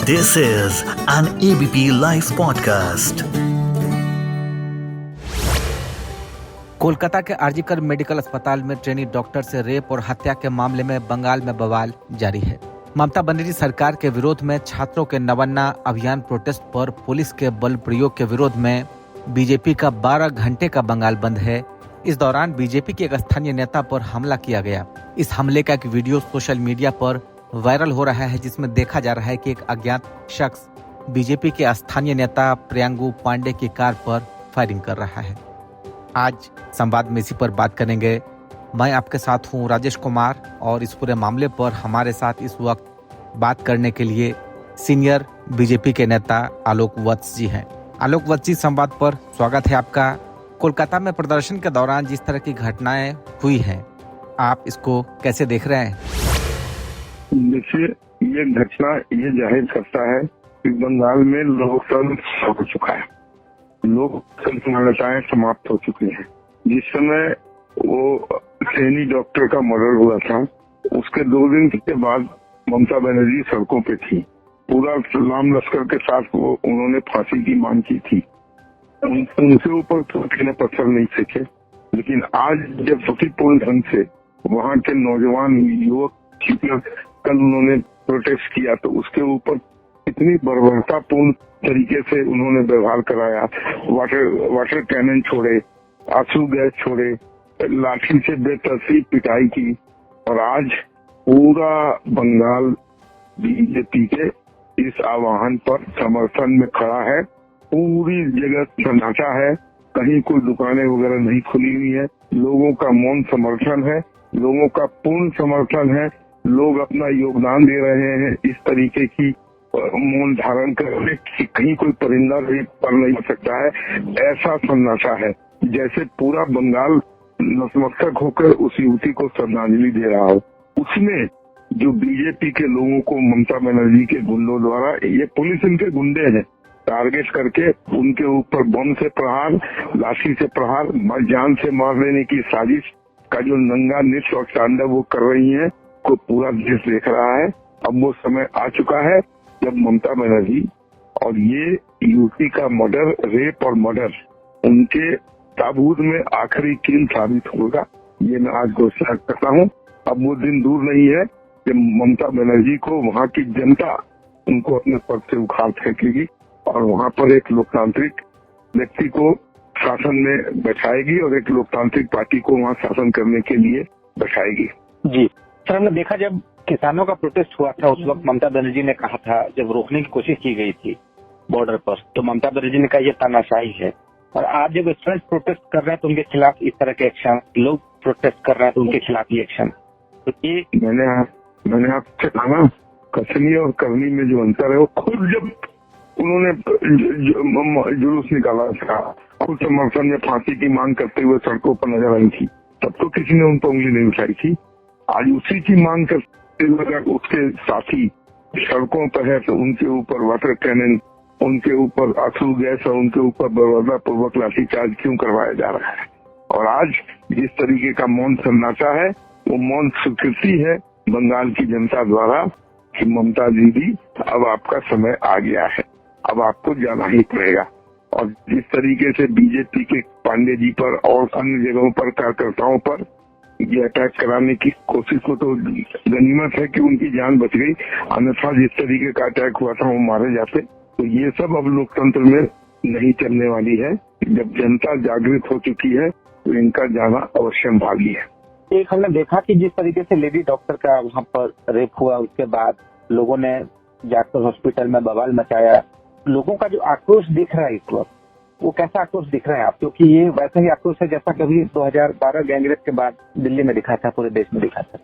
This is an ABP Life podcast. Kolkata के RG Kar medical अस्पताल में ट्रेनी डॉक्टर से रेप और हत्या के मामले में बंगाल में बवाल जारी है। ममता बनर्जी सरकार के विरोध में छात्रों के नवन्ना अभियान प्रोटेस्ट पर पुलिस के बल प्रयोग के विरोध में बीजेपी का 12 घंटे का बंगाल बंद है। इस दौरान बीजेपी के एक स्थानीय नेता पर हमला किया गया। इस हमले का एक वीडियो सोशल मीडिया पर वायरल हो रहा है, जिसमें देखा जा रहा है कि एक अज्ञात शख्स बीजेपी के स्थानीय नेता प्रियंगू पांडे की कार पर फायरिंग कर रहा है। आज संवाद में इसी पर बात करेंगे। मैं आपके साथ हूं राजेश कुमार और इस पूरे मामले पर हमारे साथ इस वक्त बात करने के लिए सीनियर बीजेपी के नेता आलोक वत्स जी हैं। आलोक वत्स जी, संवाद पर स्वागत है आपका। कोलकाता में प्रदर्शन के दौरान जिस तरह की घटनाएं हुई हैं, आप इसको कैसे देख रहे हैं? देखिए, ये घटना ये जाहिर करता है कि बंगाल में लोकतंत्र हो चुका है, लोकतंत्र मान्यताएं समाप्त हो चुकी हैं। जिस समय वो सैनी डॉक्टर का मर्डर हुआ था, उसके 2 दिन के बाद ममता बनर्जी सड़कों पे थी। पूरा लाम लश्कर के साथ वो उन्होंने फांसी की मांग की थी। उनके ऊपर किसी ने पत्थर नहीं फेंके, लेकिन आज जब शांतिपूर्ण ढंग से वहाँ के नौजवान युवक कल उन्होंने प्रोटेस्ट किया, तो उसके ऊपर इतनी बर्बरतापूर्ण तरीके से उन्होंने व्यवहार कराया। वाटर कैनन छोड़े, आंसू गैस छोड़े, लाठी से बेतरतीब पिटाई की। और आज पूरा बंगाल बीजेपी के इस आह्वान पर समर्थन में खड़ा है। पूरी जगह सन्नाटा है, कहीं कोई दुकानें वगैरह नहीं खुली हुई है। लोगों का मौन समर्थन है, लोगों का पूर्ण समर्थन है। लोग अपना योगदान दे रहे हैं इस तरीके की मौन धारण करने कि कहीं कोई परिंदा पर नहीं हो सकता है। ऐसा सन्नाटा है जैसे पूरा बंगाल नतमस्तक होकर उस युवती को श्रद्धांजलि दे रहा हो। उसमें जो बीजेपी के लोगों को ममता बनर्जी के गुंडों द्वारा, ये पुलिस इनके गुंडे हैं, टारगेट करके उनके ऊपर बम से प्रहार, लाठी से प्रहार, जान से मार देने की साजिश का जो नंगा नृत्य और तांडव वो कर रही है, को पूरा देश देख रहा है। अब वो समय आ चुका है जब ममता बनर्जी और ये युवती का मर्डर, रेप और मर्डर उनके ताबूत में आखिरी कील साबित होगा। ये मैं आज घोषणा करता हूँ। अब वो दिन दूर नहीं है जब ममता बनर्जी को वहाँ की जनता उनको अपने पद से उखाड़ फेंकेगी और वहाँ पर एक लोकतांत्रिक व्यक्ति को शासन में बैठाएगी और एक लोकतांत्रिक पार्टी को वहाँ शासन करने के लिए बैठाएगी। जी सर, हमने देखा जब किसानों का प्रोटेस्ट हुआ था, उस वक्त ममता बनर्जी ने कहा था, जब रोकने की कोशिश की गई थी बॉर्डर पर, तो ममता बनर्जी ने कहा यह तानाशाही है। और आज जब स्टूडेंट प्रोटेस्ट कर रहे हैं तो उनके खिलाफ इस तरह के एक्शन, लोग प्रोटेस्ट कर रहे हैं तो उनके खिलाफ ये एक्शन। तो ये मैंने आपसे कहा, कसनी और करनी में जो अंतर है, वो खुद जब उन्होंने जुलूस निकाला था, खुद समर्थन में फांसी की मांग करते हुए सड़कों पर नजर आई थी, तब तो किसी ने उन पर उंगली नहीं उठाई थी। आज उसी की मांग करते हुए उसके साथी सड़कों पर है तो उनके ऊपर वाटर कैनन, उनके ऊपर आंसू गैस और उनके ऊपर बर्बरतापूर्वक लाठीचार्ज क्यों करवाया जा रहा है। और आज जिस तरीके का मौन सन्नाटा है, वो मौन स्वीकृति है बंगाल की जनता द्वारा कि ममता दीदी, अब आपका समय आ गया है, अब आपको जाना ही पड़ेगा। और जिस तरीके से बीजेपी के पांडे जी पर और अन्य जगहों पर कार्यकर्ताओं पर ये अटैक कराने की कोशिश को, तो गनीमत है कि उनकी जान बच गई, अन्यथा जिस तरीके का अटैक हुआ था वो मारे जाते। तो ये सब अब लोकतंत्र में नहीं चलने वाली है। जब जनता जागृत हो चुकी है तो इनका जाना अवश्य भागी है। एक हमने देखा कि जिस तरीके से लेडी डॉक्टर का वहाँ पर रेप हुआ, उसके बाद लोगों ने जाकर हॉस्पिटल में बवाल मचाया। लोगों का जो आक्रोश दिख रहा है इस वक्त, वो कैसा आक्रोश दिख रहा है आप? क्योंकि ये वैसा ही आक्रोश है जैसा कभी 2012 गैंगरेप के बाद दिल्ली में दिखा था, पूरे देश में दिखा था।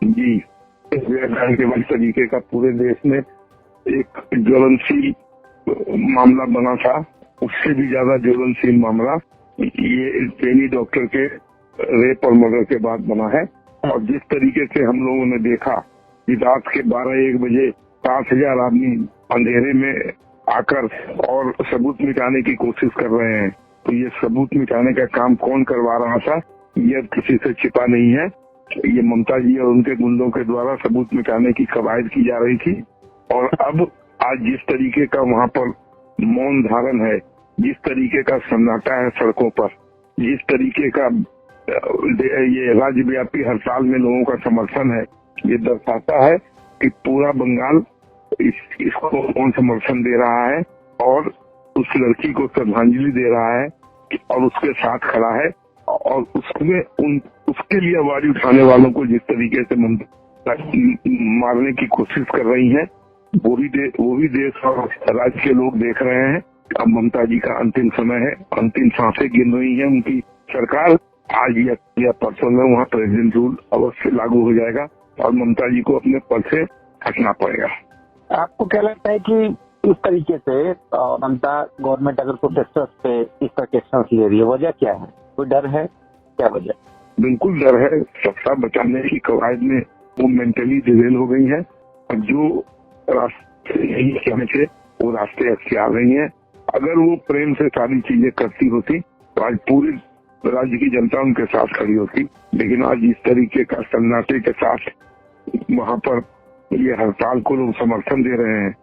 जी, के तरीके का पूरे देश में एक ज्वलनशील मामला बना था। उससे भी ज्यादा ज्वलनशील मामला ये सैनी डॉक्टर के रेप और मर्डर के बाद बना है। और जिस तरीके से हम लोगों ने देखा कि रात के 12-1 बजे 5,000 आदमी अंधेरे में आकर और सबूत मिटाने की कोशिश कर रहे हैं, तो ये सबूत मिटाने का काम कौन करवा रहा था, ये किसी से छिपा नहीं है। ये ममता जी और उनके गुंडों के द्वारा सबूत मिटाने की कवायद की जा रही थी। और अब आज जिस तरीके का वहाँ पर मौन धारण है, जिस तरीके का सन्नाटा है सड़कों पर, जिस तरीके का ये राज्यव्यापी हड़ताल में लोगों का समर्थन है, ये दर्शाता है कि पूरा बंगाल इसको कौन समर्थन दे रहा है और उस लड़की को श्रद्धांजलि दे रहा है और उसके साथ खड़ा है। और उसमें उसके लिए आवाज उठाने वालों को जिस तरीके से मारने की कोशिश कर रही है, वो भी देश और राज्य के लोग देख रहे हैं। अब ममता जी का अंतिम समय है, अंतिम सांसें गिन रही है उनकी सरकार। आज या परसों में वहाँ प्रेसिडेंट रूल अवश्य लागू हो जाएगा और ममता जी को अपने पद से हटना पड़ेगा। आपको क्या लगता है कि इस तरीके से ममता गवर्नमेंट अगर प्रोटेस्टर्स पे इस तरह के एक्शन ले रही है, वजह क्या है? कोई डर है? क्या वजह? बिल्कुल डर है। सत्ता बचाने की कवायद में वो मेंटली डिरेल हो गई है और जो रास्ते यही कहने थे वो रास्ते अच्छे आ रही हैं। अगर वो प्रेम से सारी चीजें करती होती तो आज पूरी राज्य की जनता उनके साथ खड़ी होती, लेकिन आज इस तरीके का सन्नाटे के साथ वहाँ पर ये हड़ताल को लोग समर्थन दे रहे हैं।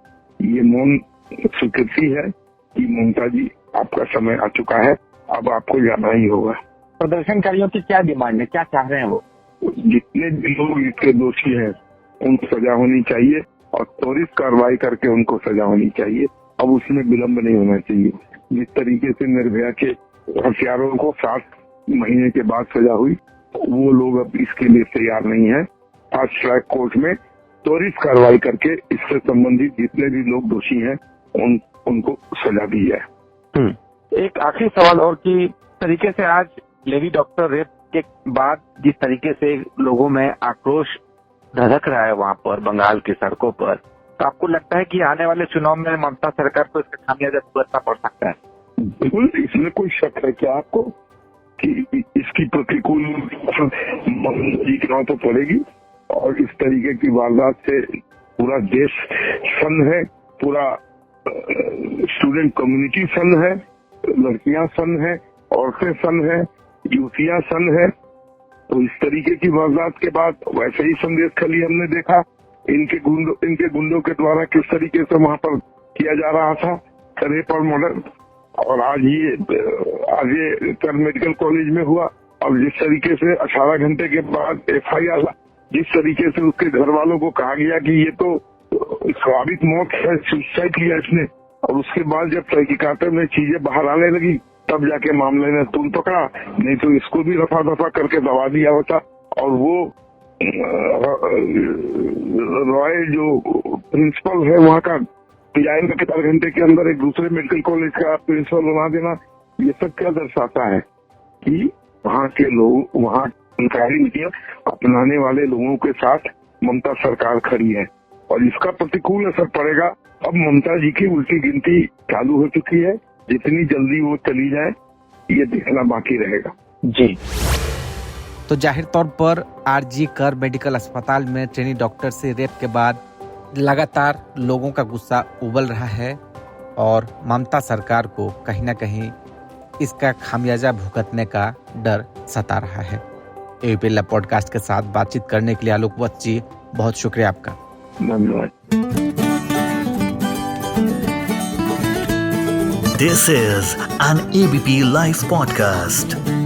ये मौन स्वीकृति है कि ममता जी आपका समय आ चुका है, अब आपको जाना ही होगा। प्रदर्शनकारियों की क्या डिमांड है, क्या चाह रहे हैं वो? जितने भी लोग इसके दोषी हैं उनको सजा होनी चाहिए और त्वरित कार्रवाई करके उनको सजा होनी चाहिए। अब उसमें विलम्ब नहीं होना चाहिए। जिस तरीके से निर्भया के हथियारों को 7 महीने के बाद सजा हुई, वो लोग अब इसके लिए तैयार नहीं है। फास्ट ट्रैक कोर्ट में त्वरित कार्रवाई करके इससे संबंधित जितने भी लोग दोषी हैं उनको सजा दी जाए। एक आखिरी सवाल और कि तरीके से आज लेडी डॉक्टर रेप के बाद जिस तरीके से लोगों में आक्रोश धधक रहा है वहाँ पर बंगाल की सड़कों पर, तो आपको लगता है कि आने वाले चुनाव में ममता सरकार को इसका खामियाजा भुगतना पड़ सकता है? बिल्कुल, इसमें कोई शक है क्या आपको कि इसकी प्रतिकूल जी चुनाव तो पड़ेगी और इस तरीके की वारदात से पूरा देश सन्न है, पूरा स्टूडेंट कम्युनिटी सन्न है, लड़कियां सन्न है, औरतें सन्न है, युवतियां सन्न है। तो इस तरीके की वारदात के बाद वैसे ही संदेश खली हमने देखा इनके गुंडों के द्वारा किस तरीके से वहां पर किया जा रहा था रेप और मर्डर। और आज ये कर मेडिकल कॉलेज में हुआ और जिस तरीके से 18 घंटे के बाद FIR, जिस तरीके से उसके घर वालों को कहा गया कि ये तो स्वाभाविक मौत है, सुसाइड किया इसने, और उसके बाद जब तहकीकात में चीजें बाहर आने लगी तब जाके मामले ने तुम पकड़ा, नहीं तो इसको भी रफा दफा करके दबा दिया होता। और वो रॉय जो प्रिंसिपल है वहाँ का, डिजाइन का 4 घंटे के अंदर एक दूसरे मेडिकल कॉलेज का प्रिंसिपल बना देना, ये सब क्या दर्शाता है कि वहाँ के लोग, वहाँ सरकारी नीतियां अपनाने वाले लोगों के साथ ममता सरकार खड़ी है और इसका प्रतिकूल असर पड़ेगा। अब ममता जी की उल्टी गिनती चालू हो चुकी है, जितनी जल्दी वो चली जाए ये देखना बाकी रहेगा। जी, तो जाहिर तौर पर आरजी कर मेडिकल अस्पताल में ट्रेनी डॉक्टर से रेप के बाद लगातार लोगों का गुस्सा उबल रहा है और ममता सरकार को कहीं ना कहीं इसका खामियाजा भुगतने का डर सता रहा है। एबीपी लाइव पॉडकास्ट के साथ बातचीत करने के लिए आलोक वत्स जी, बहुत शुक्रिया आपका। धन्यवाद। This is an ABP Live podcast.